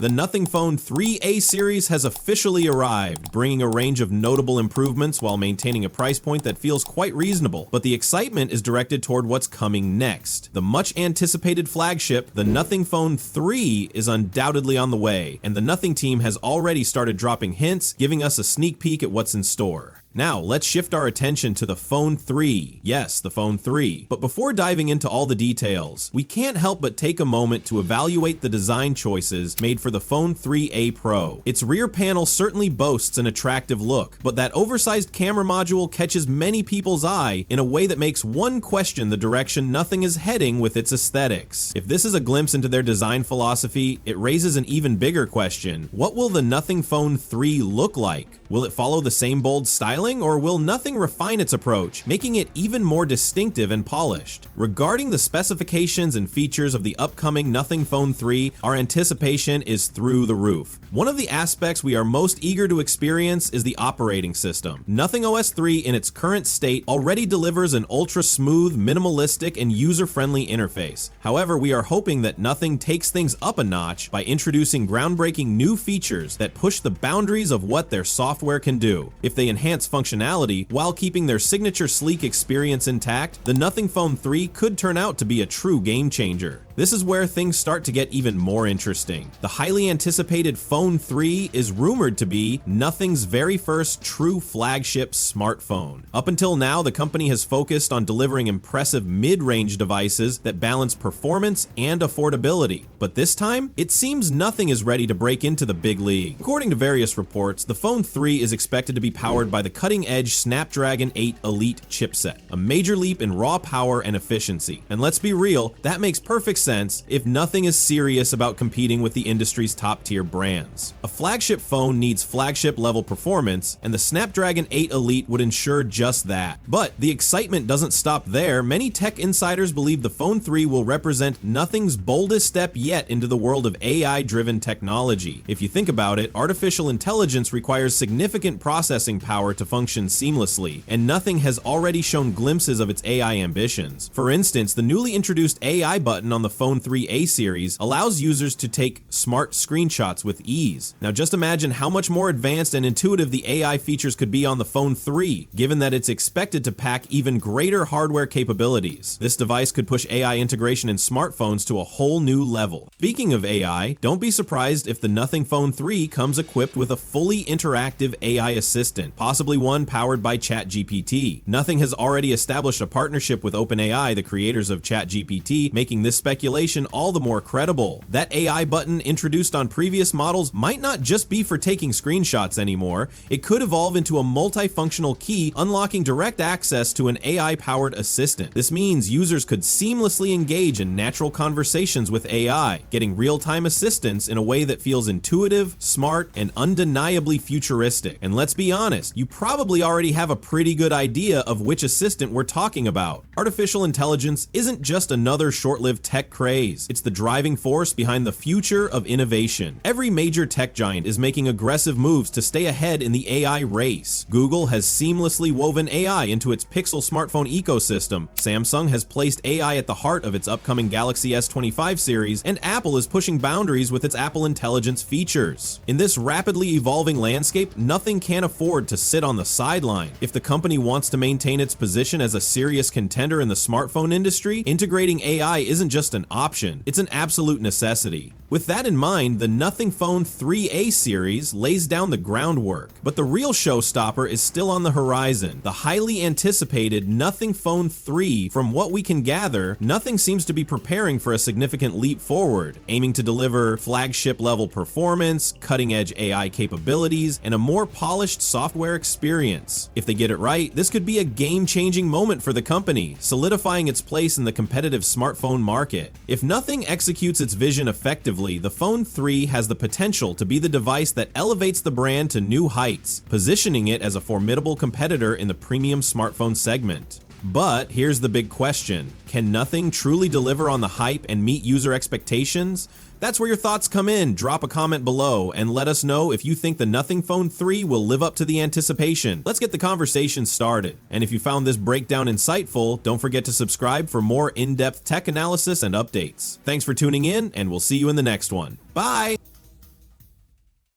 The Nothing Phone 3A series has officially arrived, bringing a range of notable improvements while maintaining a price point that feels quite reasonable. But the excitement is directed toward what's coming next. The much anticipated flagship, the Nothing Phone 3, is undoubtedly on the way, and the Nothing team has already started dropping hints, giving us a sneak peek at what's in store. Now, let's shift our attention to the Phone 3. Yes, the Phone 3. But before diving into all the details, we can't help but take a moment to evaluate the design choices made for the Phone 3A Pro. Its rear panel certainly boasts an attractive look, but that oversized camera module catches many people's eye in a way that makes one question the direction Nothing is heading with its aesthetics. If this is a glimpse into their design philosophy, it raises an even bigger question. What will the Nothing Phone 3 look like? Will it follow the same bold style? Or will Nothing refine its approach, making it even more distinctive and polished? Regarding the specifications and features of the upcoming Nothing Phone 3, our anticipation is through the roof. One of the aspects we are most eager to experience is the operating system. Nothing OS 3 in its current state already delivers an ultra-smooth, minimalistic, and user-friendly interface. However, we are hoping that Nothing takes things up a notch by introducing groundbreaking new features that push the boundaries of what their software can do. If they enhance functionality while keeping their signature sleek experience intact, the Nothing Phone 3 could turn out to be a true game changer. This is where things start to get even more interesting. The highly anticipated Phone 3 is rumored to be Nothing's very first true flagship smartphone. Up until now, the company has focused on delivering impressive mid-range devices that balance performance and affordability. But this time, it seems Nothing is ready to break into the big league. According to various reports, the Phone 3 is expected to be powered by the cutting-edge Snapdragon 8 Elite chipset, a major leap in raw power and efficiency. And let's be real, that makes perfect sense if Nothing is serious about competing with the industry's top-tier brands. A flagship phone needs flagship-level performance, and the Snapdragon 8 Elite would ensure just that. But the excitement doesn't stop there. Many tech insiders believe the Phone 3 will represent Nothing's boldest step yet into the world of AI-driven technology. If you think about it, artificial intelligence requires significant processing power to function seamlessly, and Nothing has already shown glimpses of its AI ambitions. For instance, the newly introduced AI button on the Phone 3A series allows users to take smart screenshots with ease. Now just imagine how much more advanced and intuitive the AI features could be on the Phone 3, given that it's expected to pack even greater hardware capabilities. This device could push AI integration in smartphones to a whole new level. Speaking of AI, don't be surprised if the Nothing Phone 3 comes equipped with a fully interactive AI assistant, possibly one powered by ChatGPT. Nothing has already established a partnership with OpenAI, the creators of ChatGPT, making this speculation all the more credible. That AI button introduced on previous models might not just be for taking screenshots anymore. It could evolve into a multifunctional key, unlocking direct access to an AI-powered assistant. This means users could seamlessly engage in natural conversations with AI, getting real-time assistance in a way that feels intuitive, smart, and undeniably futuristic. And let's be honest, you probably already have a pretty good idea of which assistant we're talking about. Artificial intelligence isn't just another short-lived tech craze. It's the driving force behind the future of innovation. Every major tech giant is making aggressive moves to stay ahead in the AI race. Google has seamlessly woven AI into its Pixel smartphone ecosystem. Samsung has placed AI at the heart of its upcoming Galaxy S25 series, and Apple is pushing boundaries with its Apple Intelligence features. In this rapidly evolving landscape, Nothing can afford to sit on the sideline. If the company wants to maintain its position as a serious contender in the smartphone industry, integrating AI isn't just an option, it's an absolute necessity. With that in mind, the Nothing Phone 3A series lays down the groundwork. But the real showstopper is still on the horizon. The highly anticipated Nothing Phone 3. From what we can gather, Nothing seems to be preparing for a significant leap forward, aiming to deliver flagship-level performance, cutting-edge AI capabilities, and a more polished software experience. If they get it right, this could be a game-changing moment for the company, solidifying its place in the competitive smartphone market. If Nothing executes its vision effectively, the Phone 3 has the potential to be the device that elevates the brand to new heights, positioning it as a formidable competitor in the premium smartphone segment. But here's the big question. Can Nothing truly deliver on the hype and meet user expectations? That's where your thoughts come in. Drop a comment below and let us know if you think the Nothing Phone 3 will live up to the anticipation. Let's get the conversation started. And if you found this breakdown insightful, don't forget to subscribe for more in-depth tech analysis and updates. Thanks for tuning in, and we'll see you in the next one. Bye!